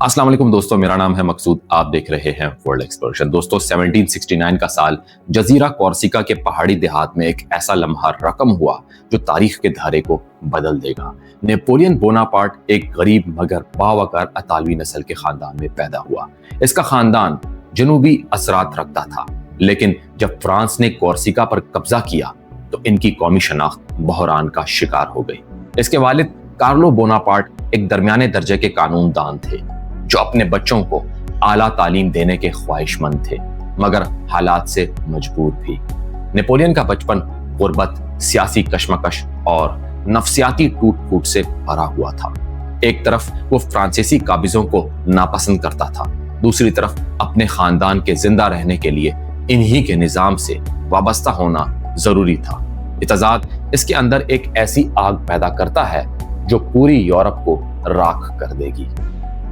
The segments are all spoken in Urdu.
السلام علیکم دوستو، میرا نام ہے مقصود، آپ دیکھ رہے ہیں ورلڈ ایکسپلوریشن۔ دوستو 1769 کا سال جزیرہ کورسیکا کے پہاڑی دیہات میں ایک ایسا لمحہ رقم ہوا جو تاریخ کے دھارے کو بدل دے گا۔ نیپولین بوناپارٹ ایک غریب مگر باوقار اطالوی نسل کے خاندان میں پیدا ہوا۔ اس کا خاندان جنوبی اثرات رکھتا تھا، لیکن جب فرانس نے کورسیکا پر قبضہ کیا تو ان کی قومی شناخت بحران کا شکار ہو گئی۔ اس کے والد کارلو بوناپارٹ ایک درمیانے درجے کے قانون دان تھے جو اپنے بچوں کو اعلیٰ تعلیم دینے کے خواہش مند تھے، مگر حالات سے مجبور بھی۔ نیپولین کا بچپن غربت، سیاسی کشمکش اور نفسیاتی ٹوٹ پھوٹ سے بھرا ہوا تھا۔ ایک طرف وہ فرانسیسی قابضوں کو ناپسند کرتا تھا، دوسری طرف اپنے خاندان کے زندہ رہنے کے لیے انہی کے نظام سے وابستہ ہونا ضروری تھا۔ یہ تضاد اس کے اندر ایک ایسی آگ پیدا کرتا ہے جو پوری یورپ کو راکھ کر دے گی۔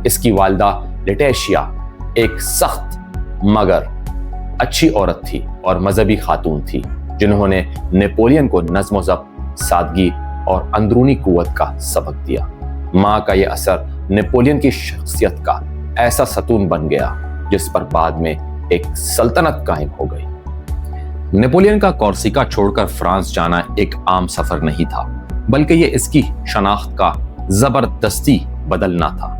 اس کی والدہ لیٹیشیا ایک سخت مگر اچھی عورت تھی اور مذہبی خاتون تھی، جنہوں نے نیپولین کو نظم و ضبط، سادگی اور اندرونی قوت کا سبق دیا۔ ماں کا یہ اثر نیپولین کی شخصیت کا ایسا ستون بن گیا جس پر بعد میں ایک سلطنت قائم ہو گئی۔ نیپولین کا کورسیکا چھوڑ کر فرانس جانا ایک عام سفر نہیں تھا، بلکہ یہ اس کی شناخت کا زبردستی بدلنا تھا۔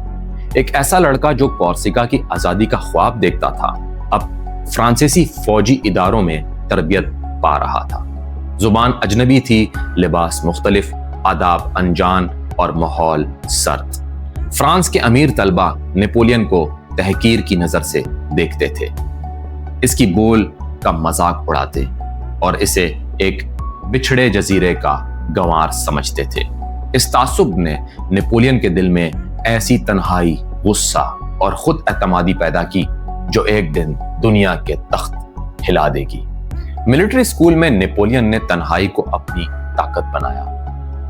ایک ایسا لڑکا جو کورسیکا کی آزادی کا خواب دیکھتا تھا، اب فرانسیسی فوجی اداروں میں تربیت پا رہا تھا۔ زبان اجنبی تھی، لباس مختلف، آداب انجان اور ماحول سرد۔ فرانس کے امیر طلبہ نیپولین کو تحقیر کی نظر سے دیکھتے تھے، اس کی بول کا مذاق اڑاتے اور اسے ایک بچھڑے جزیرے کا گنوار سمجھتے تھے۔ اس تعصب نے نیپولین کے دل میں ایسی تنہائی، غصہ اور خود اعتمادی پیدا کی جو ایک دن دنیا کے تخت ہلا دے گی۔ ملٹری اسکول میں نیپولین نے تنہائی کو اپنی طاقت بنایا۔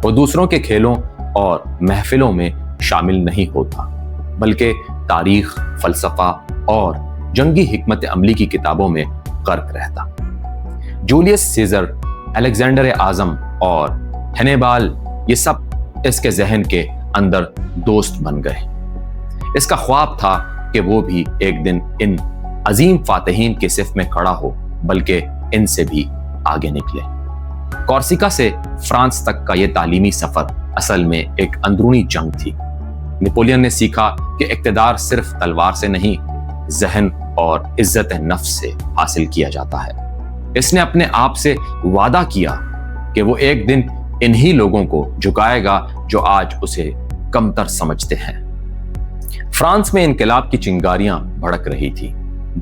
وہ دوسروں کے کھیلوں اور محفلوں میں شامل نہیں ہوتا، بلکہ تاریخ، فلسفہ اور جنگی حکمت عملی کی کتابوں میں غرق رہتا۔ جولیس سیزر، الیگزینڈر اعظم اور ہینیبال، یہ سب اس کے ذہن کے اندر دوست بن گئے۔ اس کا خواب تھا کہ وہ بھی ایک دن ان عظیم فاتحین کے صف میں کھڑا ہو، بلکہ ان سے بھی آگے نکلے۔ کورسیکا سے فرانس تک کا یہ تعلیمی سفر اصل میں ایک اندرونی جنگ تھی۔ نیپولین نے سیکھا کہ اقتدار صرف تلوار سے نہیں، ذہن اور عزت نفس سے حاصل کیا جاتا ہے۔ اس نے اپنے آپ سے وعدہ کیا کہ وہ ایک دن انہی لوگوں کو جھکائے گا جو آج اسے کمتر سمجھتے ہیں۔ فرانس میں انقلاب کی چنگاریاں بھڑک رہی تھی۔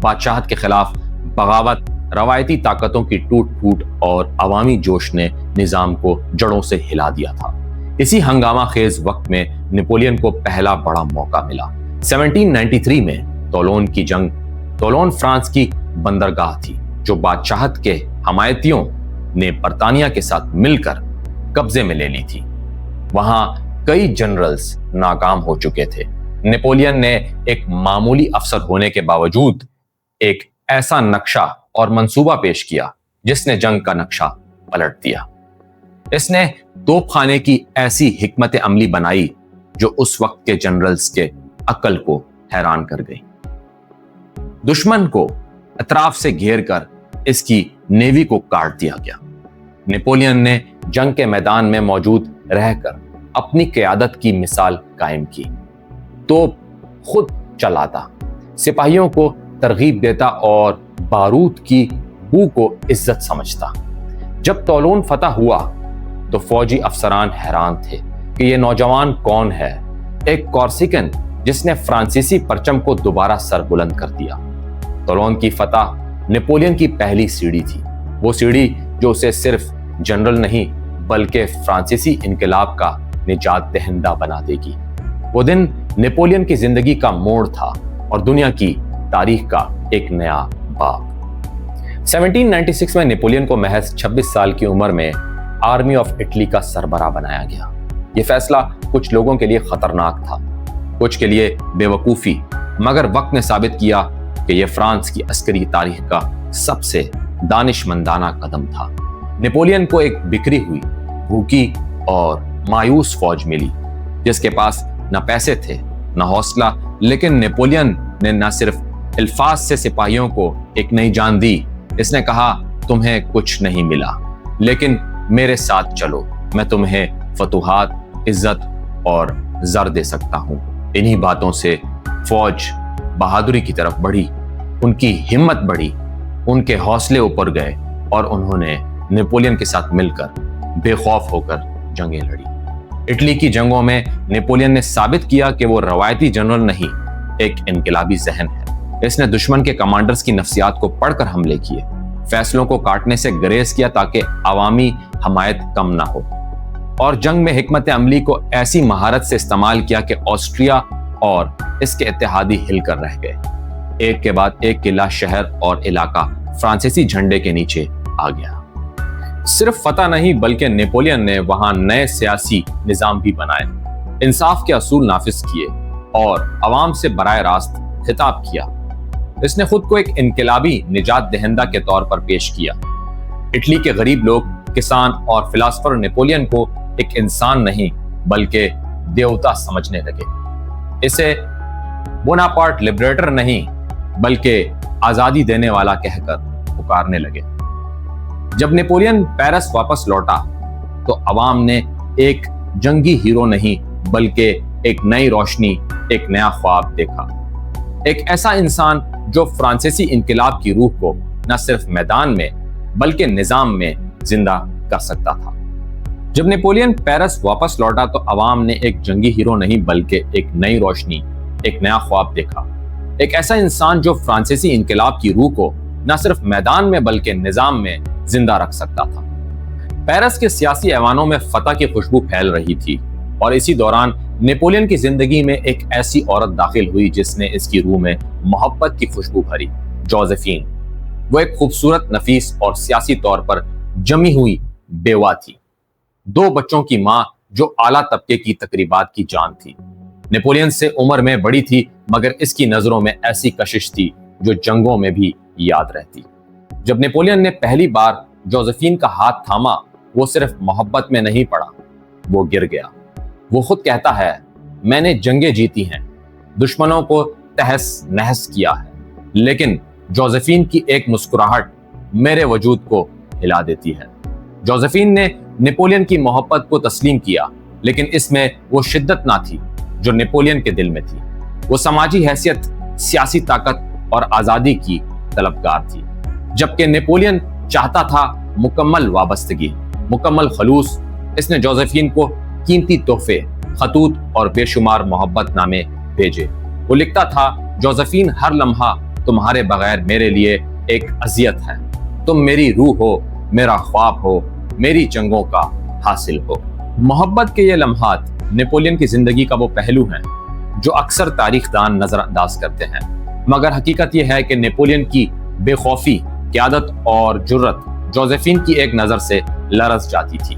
بادشاہت کے خلاف بغاوت، روایتی طاقتوں کی ٹوٹ پھوٹ اور عوامی جوش نے نظام کو جڑوں سے ہلا دیا تھا۔ اسی ہنگامہ خیز وقت میں نیپولین کو پہلا بڑا موقع ملا۔ 1793 میں تولون کی جنگ۔ تولون فرانس کی بندرگاہ تھی جو بادشاہت کے حمایتیوں نے برطانیہ کے ساتھ مل کر قبضے میں لے لی تھی۔ وہاں کئی جنرلز ناکام ہو چکے تھے۔ نیپولین نے ایک معمولی افسر ہونے کے باوجود ایک ایسا نقشہ اور منصوبہ پیش کیا جس نے جنگ کا نقشہ پلٹ دیا۔ اس نے توپ خانے کی ایسی حکمت عملی بنائی جو اس وقت کے جنرلز کے عقل کو حیران کر گئی۔ دشمن کو اطراف سے گھیر کر اس کی نیوی کو کاٹ دیا گیا۔ نیپولین نے جنگ کے میدان میں موجود رہ کر اپنی قیادت کی مثال قائم کی۔ توپ خود چلاتا، سپاہیوں کو ترغیب دیتا اور بارود کی بو کو عزت سمجھتا۔ جب تولون فتح ہوا تو فوجی افسران حیران تھے کہ یہ نوجوان کون ہے، ایک کورسیکن جس نے فرانسیسی پرچم کو دوبارہ سر بلند کر دیا۔ تولون کی فتح نیپولین کی پہلی سیڑھی تھی، وہ سیڑھی جو اسے صرف جنرل نہیں بلکہ فرانسیسی انقلاب کا نجات دہندہ بنا دے گی۔ وہ دن نیپولین کی زندگی کا موڑ تھا اور دنیا کی تاریخ کا ایک نیا باب۔ 1796 میں نیپولین کو محض 26 سال کی عمر میں آرمی آف اٹلی کا سربراہ بنایا گیا۔ یہ فیصلہ کچھ لوگوں کے لیے خطرناک تھا، کچھ کے لیے بے وقوفی، مگر وقت نے ثابت کیا کہ یہ فرانس کی عسکری تاریخ کا سب سے دانشمندانہ قدم تھا۔ نیپولین کو ایک بکھری ہوئی، بھوکی اور مایوس فوج ملی جس کے پاس نہ پیسے تھے، نہ حوصلہ، لیکن نیپولین نے نہ صرف الفاظ سے سپاہیوں کو ایک نئی جان دی، اس نے کہا تمہیں کچھ نہیں ملا لیکن میرے ساتھ چلو، میں تمہیں فتوحات، عزت اور زر دے سکتا ہوں۔ انہی باتوں سے فوج بہادری کی طرف بڑھی، ان کی ہمت بڑھی، ان کے حوصلے اوپر گئے اور انہوں نے نیپولین کے ساتھ مل کر بے خوف ہو کر جنگیں لڑی۔ اٹلی کی جنگوں میں نیپولین نے ثابت کیا کہ وہ روایتی جنرل نہیں، ایک انقلابی ذہن ہے۔ اس نے دشمن کے کمانڈرز کی نفسیات کو پڑھ کر حملے کیے، فیصلوں کو کاٹنے سے گریز کیا تاکہ عوامی حمایت کم نہ ہو، اور جنگ میں حکمت عملی کو ایسی مہارت سے استعمال کیا کہ آسٹریا اور اس کے اتحادی ہل کر رہ گئے۔ ایک کے بعد ایک قلعہ، شہر اور علاقہ فرانسیسی جھنڈے کے نیچے آ گیا۔ صرف فتح نہیں بلکہ نیپولین نے وہاں نئے سیاسی نظام بھی بنائے، انصاف کے اصول نافذ کیے اور عوام سے براہ راست خطاب کیا۔ اس نے خود کو ایک انقلابی نجات دہندہ کے طور پر پیش کیا۔ اٹلی کے غریب لوگ، کسان اور فلاسفر نیپولین کو ایک انسان نہیں بلکہ دیوتا سمجھنے لگے۔ اسے بوناپارٹ لبریٹر نہیں بلکہ آزادی دینے والا کہہ کر پکارنے لگے۔ جب نیپولین پیرس واپس لوٹا تو عوام نے ایک جنگی ہیرو نہیں بلکہ ایک نئی روشنی، ایک نیا خواب دیکھا، ایک ایسا انسان جو فرانسیسی انقلاب کی روح کو نہ صرف میدان میں بلکہ نظام میں زندہ کر سکتا تھا۔ جب نیپولین پیرس واپس لوٹا تو عوام نے ایک جنگی ہیرو نہیں بلکہ ایک نئی روشنی، ایک نیا خواب دیکھا، ایک ایسا انسان جو فرانسیسی انقلاب کی روح کو نہ صرف میدان میں بلکہ نظام میں زندہ رکھ سکتا تھا۔ پیرس کے سیاسی ایوانوں میں فتح کی خوشبو پھیل رہی تھی اور اسی دوران نیپولین کی زندگی میں ایک ایسی عورت داخل ہوئی جس نے اس کی روح میں محبت کی خوشبو بھری، جوزفین۔ وہ ایک خوبصورت، نفیس اور سیاسی طور پر جمی ہوئی بیوہ تھی، 2 بچوں کی ماں جو اعلیٰ طبقے کی تقریبات کی جان تھی۔ نیپولین سے عمر میں بڑی تھی مگر اس کی نظروں میں ایسی کشش تھی جو جنگوں میں بھی یاد رہتی۔ جب نیپولین نے پہلی بار جوزفین کا ہاتھ تھاما، وہ صرف محبت میں نہیں پڑا، وہ گر گیا۔ وہ خود کہتا ہے، میں نے جنگیں جیتی ہیں، دشمنوں کو تہس نہس کیا ہے، لیکن جوزفین کی ایک مسکراہٹ میرے وجود کو ہلا دیتی ہے۔ جوزفین نے نیپولین کی محبت کو تسلیم کیا، لیکن اس میں وہ شدت نہ تھی جو نیپولین کے دل میں تھی۔ وہ سماجی حیثیت، سیاسی طاقت اور آزادی کی طلبگار تھی، جبکہ نیپولین چاہتا تھا مکمل وابستگی، مکمل خلوص۔ اس نے جوزفین کو قیمتی تحفے، خطوط اور بے شمار محبت نامے بھیجے۔ وہ لکھتا تھا، جوزفین، ہر لمحہ تمہارے بغیر میرے لیے ایک اذیت ہے، تم میری روح ہو، میرا خواب ہو، میری جنگوں کا حاصل ہو۔ محبت کے یہ لمحات نیپولین کی زندگی کا وہ پہلو ہیں جو اکثر تاریخ دان نظر انداز کرتے ہیں، مگر حقیقت یہ ہے کہ نیپولین کی بے خوفی، قیادت اور جرت جوزفین کی ایک نظر سے لرز جاتی تھی۔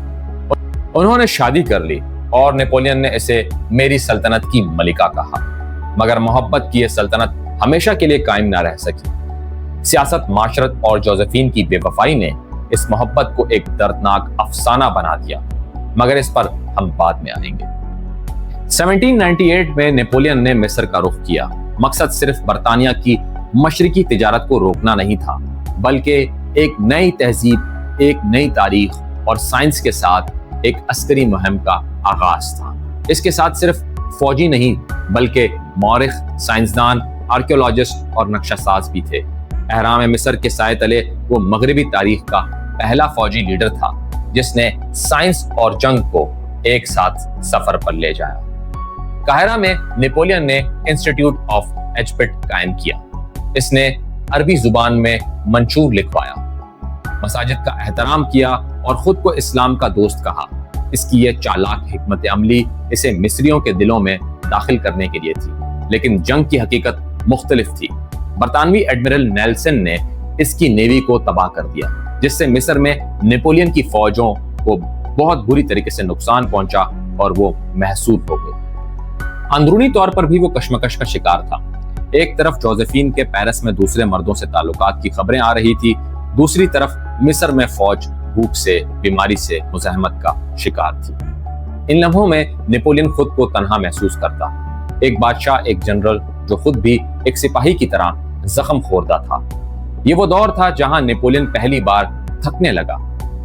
انہوں نے شادی کر لی اور نیپولین نے اسے میری سلطنت کی ملکہ کہا، مگر محبت کی یہ سلطنت ہمیشہ کے لیے قائم نہ رہ سکی۔ سیاست، معاشرت اور جوزفین کی بے وفائی نے اس محبت کو ایک دردناک افسانہ بنا دیا، مگر اس پر ہم بعد میں آئیں گے۔ 1798 میں نیپولین نے مصر کا رخ کیا۔ مقصد صرف برطانیہ کی مشرقی تجارت کو روکنا نہیں تھا، بلکہ ایک نئی تہذیب، ایک نئی تاریخ اور سائنس کے ساتھ ایک عسکری مہم کا آغاز تھا۔ اس کے ساتھ صرف فوجی نہیں بلکہ مورخ، سائنسدان، آرکیولوجسٹ اور نقشہ ساز بھی تھے۔ اہرام مصر کے سائے تلے وہ مغربی تاریخ کا پہلا فوجی لیڈر تھا جس نے سائنس اور جنگ کو ایک ساتھ سفر پر لے جایا۔ قاہرہ میں نیپولین نے انسٹیٹیوٹ آف ایجپٹ قائم کیا۔ اس نے عربی زبان میں منشور لکھوایا، مساجد کا احترام کیا اور خود کو اسلام کا دوست کہا۔ اس کی یہ چالاک حکمت عملی اسے مصریوں کے دلوں میں داخل کرنے کے لیے تھی، لیکن جنگ کی حقیقت مختلف تھی۔ برطانوی ایڈمرل نیلسن نے اس کی نیوی کو تباہ کر دیا، جس سے مصر میں نیپولین کی فوجوں کو بہت بری طریقے سے نقصان پہنچا اور وہ محصور ہو گئے۔ اندرونی طور پر بھی وہ کشمکش کا شکار تھا۔ ایک طرف جوزفین کے پیرس میں دوسرے مردوں سے تعلقات کی خبریں آ رہی تھی، دوسری طرف مصر میں فوج بھوک سے، بیماری سے، مزاحمت کا شکار تھی۔ ان لمحوں میں نیپولین خود کو تنہا محسوس کرتا۔ ایک بادشاہ، ایک جنرل جو خود بھی ایک سپاہی کی طرح زخم خوردہ تھا۔ یہ وہ دور تھا جہاں نیپولین پہلی بار تھکنے لگا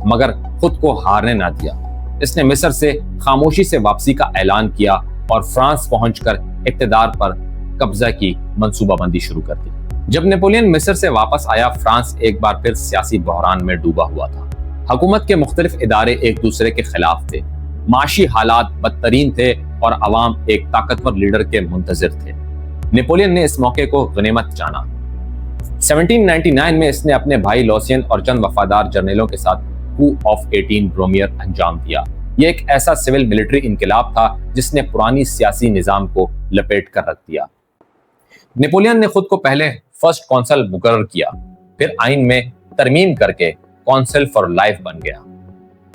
مگر خود کو ہارنے نہ دیا۔ اس نے مصر سے خاموشی سے واپسی کا اعلان کیا اور فرانس پہنچ کر اقتدار پر قبضہ کی منصوبہ بندی شروع کر دی۔ جب نیپولین مصر سے واپس آیا، فرانس ایک بار پھر سیاسی بحران میں ڈوبا ہوا تھا۔ حکومت کے مختلف ادارے ایک دوسرے کے خلاف تھے، معاشی حالات بدترین تھے اور عوام ایک طاقتور لیڈر کے منتظر تھے۔ نیپولین نے اس موقع کو غنیمت جانا۔ 1799 میں اس نے اپنے بھائی لوسین اور چند وفادار جرنیلوں کے ساتھ کو آف 18 برومیئر انجام دیا۔ یہ ایک ایسا سول ملٹری انقلاب تھا جس نے پرانی سیاسی نظام کو لپیٹ کر رکھ دیا۔ نیپولین نے خود کو پہلے فرسٹ کونسل مقرر کیا، پھر آئین میں ترمیم کر کے کونسل فار لائف بن گیا۔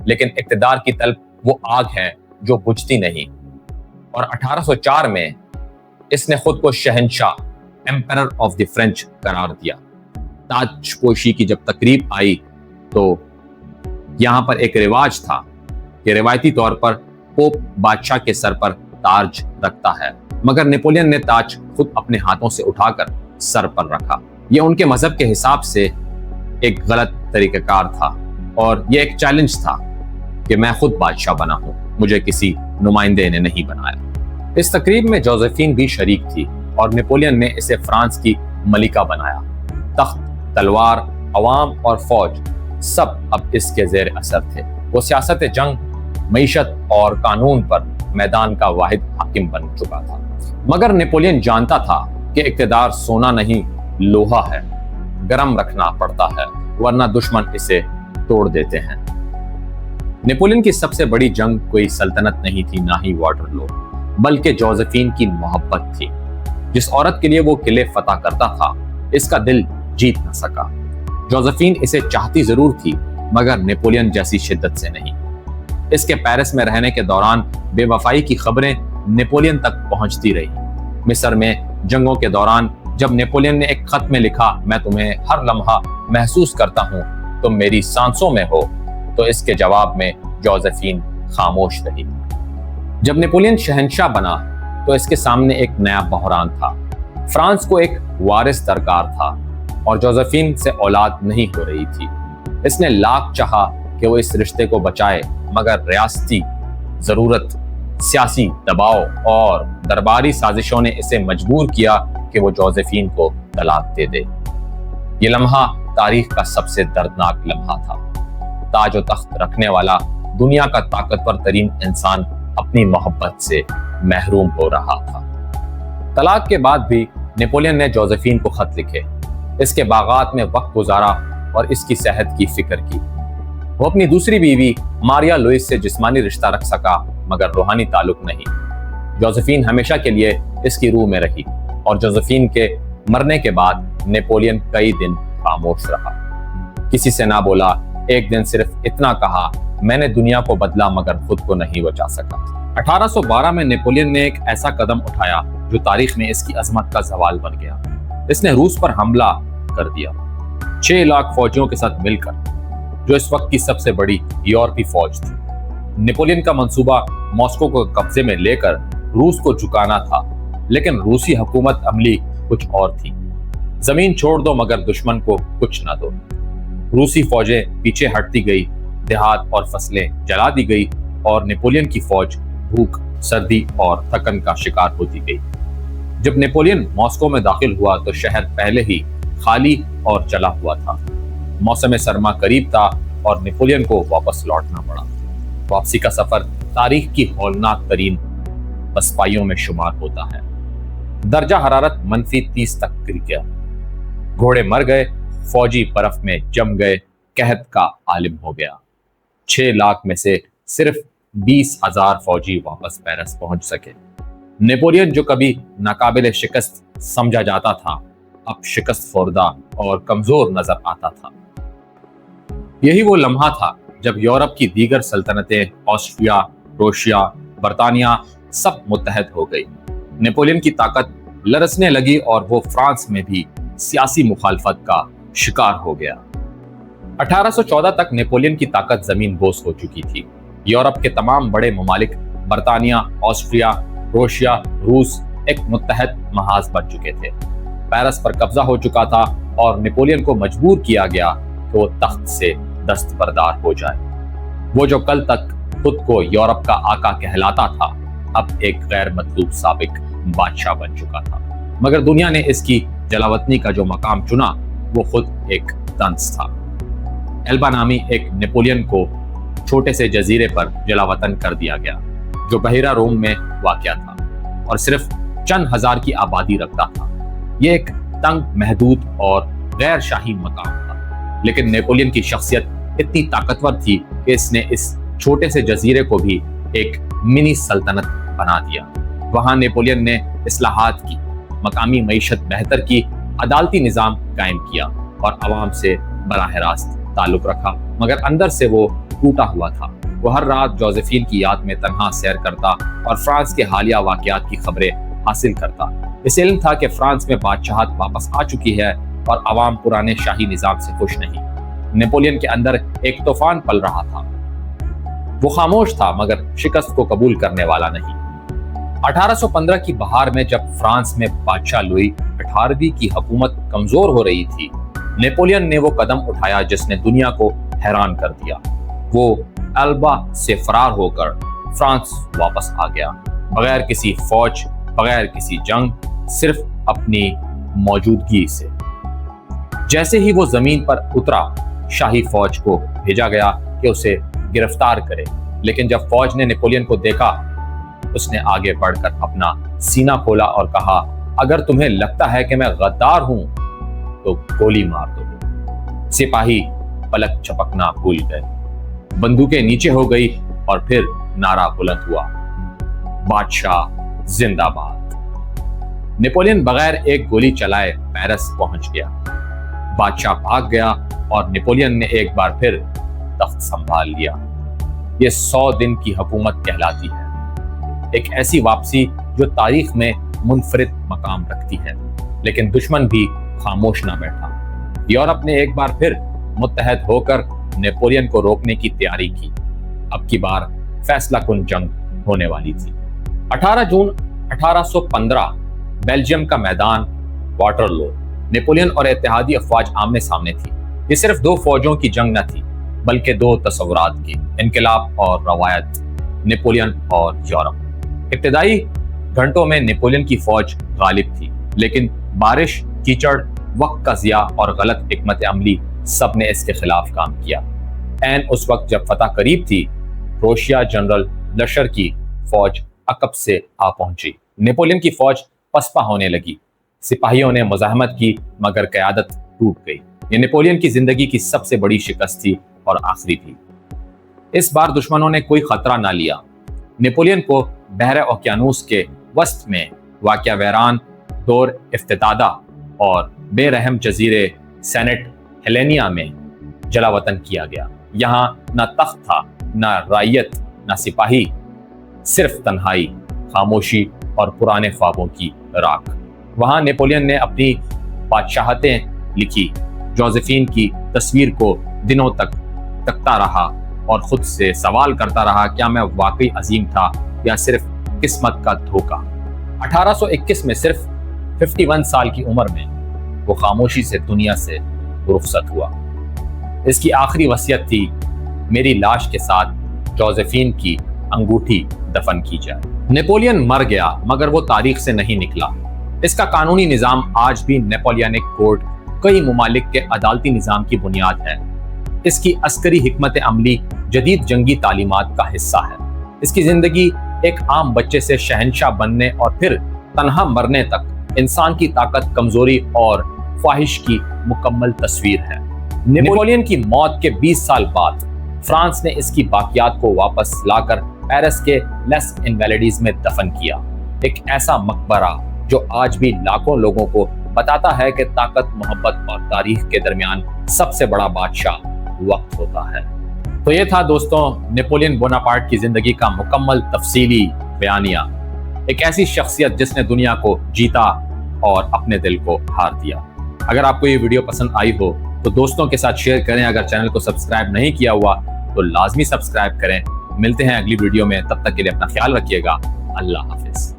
لیکن اقتدار کی طلب وہ آگ ہے جو بجھتی نہیں، اور 1804 میں اس نے خود کو شہنشاہ ایمپرر آف دی فرینچ قرار دیا۔ تاج پوشی کی جب تقریب آئی تو یہاں پر ایک رواج تھا کہ روایتی طور پر پوپ بادشاہ کے سر پر تاج رکھتا ہے، مگر نیپولین نے تاج خود اپنے ہاتھوں سے اٹھا کر سر پر رکھا۔ یہ ان کے مذہب کے حساب سے ایک غلط طریقہ کار تھا اور یہ ایک چیلنج تھا کہ میں خود بادشاہ بنا ہوں، مجھے کسی نمائندے نے نہیں بنایا۔ اس تقریب میں جوزفین بھی شریک تھی اور نیپولین نے اسے فرانس کی ملکہ بنایا۔ تخت، تلوار، عوام اور فوج سب اب اس کے زیر اثر تھے۔ وہ سیاست جنگ، معیشت اور قانون پر میدان کا واحد حاکم بن چکا تھا۔ مگر نیپولین جانتا تھا کہ اقتدار سونا نہیں لوہا ہے، گرم رکھنا پڑتا ہے ورنہ دشمن اسے توڑ دیتے ہیں۔ نیپولین کی سب سے بڑی جنگ کوئی سلطنت نہیں تھی، نہ ہی واٹرلو، بلکہ جوزفین کی محبت تھی۔ جس عورت کے لیے وہ قلعے فتح کرتا تھا، اس کا دل جیت نہ سکا۔ جوزفین اسے چاہتی ضرور تھی مگر نیپولین جیسی شدت سے نہیں۔ اس کے پیرس میں رہنے کے دوران بے وفائی کی خبریں نیپولین تک پہنچتی رہی۔ مصر میں جنگوں کے دوران جب نیپولین نے ایک خط میں لکھا، میں تمہیں ہر لمحہ محسوس کرتا ہوں، تم میری سانسوں میں ہو، تو اس کے جواب میں جوزفین خاموش رہی۔ جب نیپولین شہنشاہ بنا تو اس کے سامنے ایک نیا بحران تھا۔ فرانس کو ایک وارث درکار تھا اور جوزفین سے اولاد نہیں ہو رہی تھی۔ اس نے لاکھ چاہا کہ وہ اس رشتے کو بچائے مگر ریاستی ضرورت، سیاسی دباؤ اور درباری سازشوں نے اسے مجبور کیا کہ وہ جوزفین کو طلاق دے دے۔ یہ لمحہ تاریخ کا سب سے دردناک لمحہ تھا۔ تاج و تخت رکھنے والا دنیا کا طاقتور ترین انسان اپنی محبت سے محروم ہو رہا تھا۔ طلاق کے بعد بھی نیپولین نے جوزفین کو خط لکھے، اس کے باغات میں وقت گزارا اور اس کی صحت کی فکر کی۔ وہ اپنی دوسری بیوی ماریا لوئس سے جسمانی رشتہ رکھ سکا مگر روحانی تعلق نہیں۔ جوزفین ہمیشہ کے لیے اس کی روح میں رہی اور جوزفین کے مرنے کے بعد نیپولین کئی دن خاموش رہا، کسی سے نہ بولا۔ ایک دن صرف اتنا کہا، میں نے دنیا کو بدلا مگر خود کو نہیں بچا سکا۔ 1812 میں نیپولین نے ایک ایسا قدم اٹھایا جو تاریخ میں اس کی عظمت کا زوال بن گیا۔ اس نے روس پر حملہ کر دیا 6 لاکھ فوجیوں کے ساتھ مل کر، جو اس وقت کی سب سے بڑی یورپی فوج تھی۔ نیپولین کا منصوبہ ماسکو کو قبضے میں لے کر روس کو جھکانا تھا، لیکن روسی حکومت عملی کچھ اور تھی۔ زمین چھوڑ دو مگر دشمن کو کچھ نہ دو۔ روسی فوجیں پیچھے ہٹتی گئی، دیہات اور فصلیں جلا دی گئی اور نیپولین کی فوج بھوک، سردی اور تھکن کا شکار ہوتی گئی۔ جب نیپولین ماسکو میں داخل ہوا تو شہر پہلے ہی خالی اور جلا ہوا تھا۔ موسم سرما قریب تھا اور نیپولین کو واپس لوٹنا پڑا۔ واپسی کا سفر تاریخ کی ہولناک ترین پسپائیوں میں شمار ہوتا ہے۔ درجہ حرارت -30 تک گر گیا، گھوڑے مر گئے، فوجی برف میں جم گئے، قحط کا عالم ہو گیا۔ 6 لاکھ میں سے صرف 20,000 فوجی واپس پیرس پہنچ سکے۔ نیپولین جو کبھی ناقابل شکست سمجھا جاتا تھا، اب شکست خوردہ اور کمزور نظر آتا تھا۔ یہی وہ لمحہ تھا جب یورپ کی دیگر سلطنتیں، آسٹریا، روشیا، برطانیہ سب متحد ہو گئی۔ نیپولین کی طاقت لرزنے لگی اور وہ فرانس میں بھی سیاسی مخالفت کا شکار ہو گیا۔ 1814 تک نیپولین کی طاقت زمین بوس ہو چکی تھی۔ یورپ کے تمام بڑے ممالک برطانیہ، آسٹریا، روشیا، روس ایک متحد محاذ بن چکے تھے۔ پیرس پر قبضہ ہو چکا تھا اور نیپولین کو مجبور کیا گیا کہ وہ تخت سے دستبردار ہو جائے۔ وہ جو کل تک خود کو یورپ کا آقا کہلاتا تھا، اب ایک غیر مطلوب سابق بادشاہ بن چکا تھا۔ مگر دنیا نے اس کی جلاوطنی کا جو مقام چنا وہ خود ایک طنز تھا۔ ایلبا نامی ایک نیپولین کو چھوٹے سے جزیرے پر جلاوطن کر دیا گیا جو بحیرہ روم میں واقع تھا اور صرف چند ہزار کی آبادی رکھتا تھا۔ یہ ایک تنگ، محدود اور غیر شاہی مقام تھا، لیکن نیپولین کی شخصیت اتنی طاقتور تھی کہ اس نے اس چھوٹے سے جزیرے کو بھی ایک منی سلطنت بنا دیا۔ وہاں نیپولین نے اصلاحات کی، مقامی معیشت بہتر کی، عدالتی نظام قائم کیا اور عوام سے براہ راست تعلق رکھا، مگر اندر سے وہ ٹوٹا ہوا تھا۔ وہ ہر رات جوزفین کی یاد میں تنہا سیر کرتا اور فرانس کے حالیہ واقعات کی خبریں حاصل کرتا۔ اسے علم تھا کہ فرانس میں بادشاہت واپس آ چکی ہے اور عوام پرانے شاہی نظام سے خوش نہیں۔ نیپولین کے اندر ایک طوفان پل رہا تھا۔ وہ خاموش تھا مگر شکست کو قبول کرنے والا نہیں۔ 1815 کی بہار میں جب فرانس میں بادشاہ لوئی 18ویں کی حکومت کمزور ہو رہی تھی، نیپولین نے وہ قدم اٹھایا جس نے دنیا کو حیران کر دیا۔ وہ ایلبا سے فرار ہو کر فرانس واپس آ گیا، بغیر کسی فوج، بغیر کسی جنگ، صرف اپنی موجودگی سے۔ جیسے ہی وہ زمین پر اترا، شاہی فوج کو بھیجا گیا کہ اسے گرفتار کرے، لیکن جب فوج نے نیپولین کو دیکھا، اس نے آگے بڑھ کر اپنا سینہ کھولا اور کہا، اگر تمہیں لگتا ہے کہ میں غدار ہوں تو گولی مار دو۔ سپاہی پلک چھپکنا بھول گئے، بندوقیں نیچے ہو گئی اور پھر نعرہ بلند ہوا، بادشاہ زندہ باد۔ نیپولین بغیر ایک گولی چلائے پیرس پہنچ گیا۔ بادشاہ بھاگ گیا اور نیپولین نے ایک بار پھر تخت سنبھال لیا۔ یہ 100 دن کی حکومت کہلاتی ہے، ایک ایسی واپسی جو تاریخ میں منفرد مقام رکھتی ہے۔ لیکن دشمن بھی خاموش نہ بیٹھا۔ یورپ نے ایک بار پھر متحد ہو کر نیپولین کو روکنے کی تیاری کی۔ اب کی بار فیصلہ کن جنگ ہونے والی تھی۔ 18 جون 1815 بیلجیم کا میدان واٹرلو، نیپولین اور اتحادی افواج آمنے سامنے تھی۔ یہ صرف 2 فوجوں کی جنگ نہ تھی بلکہ 2 تصورات کی، انقلاب اور روایت، نیپولین اور یورپ۔ ابتدائی گھنٹوں میں نیپولین کی فوج غالب تھی، لیکن بارش، کیچڑ، وقت کا ضیاع اور غلط حکمت عملی سب نے اس کے خلاف کام کیا۔ عین اس وقت جب فتح قریب تھی، پروشیا جنرل لشر کی فوج عقب سے آ پہنچی۔ نیپولین کی فوج پسپا ہونے لگی، سپاہیوں نے مزاحمت کی مگر قیادت ٹوٹ گئی۔ یہ نیپولین کی زندگی کی سب سے بڑی شکست تھی اور آخری بھی۔ اس بار دشمنوں نے کوئی خطرہ نہ لیا۔ نیپولین کو بحر اوقیانوس کے وسط میں واقع ویران دور افتتادہ اور بے رحم جزیرے سینٹ ہیلینیا میں جلا وطن کیا گیا۔ یہاں نہ تخت تھا، نہ رعیت، نہ سپاہی، صرف تنہائی، خاموشی اور پرانے خوابوں کی راکھ۔ وہاں نیپولین نے اپنی بادشاہتیں لکھی، جوزفین کی تصویر کو دنوں تک تکتا رہا اور خود سے سوال کرتا رہا، کیا میں واقعی عظیم تھا یا صرف قسمت کا دھوکہ؟ 1821 میں صرف 51 سال کی عمر میں وہ خاموشی سے دنیا سے رخصت ہوا۔ اس کی آخری وصیت تھی، میری لاش کے ساتھ جوزفین کی انگوٹھی دفن کی جائے۔ نیپولین مر گیا مگر وہ تاریخ سے نہیں نکلا۔ اس کا قانونی نظام آج بھی نیپولیونک کوڈ، کئی ممالک کے عدالتی نظام کی بنیاد ہے۔ اس کی عسکری حکمت عملی جدید جنگی تعلیمات کا حصہ ہے۔ اس کی زندگی ایک عام بچے سے شہنشاہ بننے اور پھر تنہا مرنے تک انسان کی طاقت، کمزوری اور خواہش کی مکمل تصویر ہے۔ نیپولین کی موت کے 20 سال بعد فرانس نے اس کی باقیات کو واپس لا کر پیرس کے لیس انویلیڈیز میں دفن کیا، ایک ایسا مقبرہ جو آج بھی لاکھوں لوگوں کو بتاتا ہے کہ طاقت، محبت اور تاریخ کے درمیان سب سے بڑا بادشاہ وقت ہوتا ہے۔ تو یہ تھا دوستوں نیپولین بوناپارٹ کی زندگی کا مکمل تفصیلی بیانیہ، ایک ایسی شخصیت جس نے دنیا کو جیتا اور اپنے دل کو ہار دیا۔ اگر آپ کو یہ ویڈیو پسند آئی ہو تو دوستوں کے ساتھ شیئر کریں، اگر چینل کو سبسکرائب نہیں کیا ہوا تو لازمی سبسکرائب کریں۔ ملتے ہیں اگلی ویڈیو میں، تب تک کے لیے اپنا خیال رکھیے گا۔ اللہ حافظ۔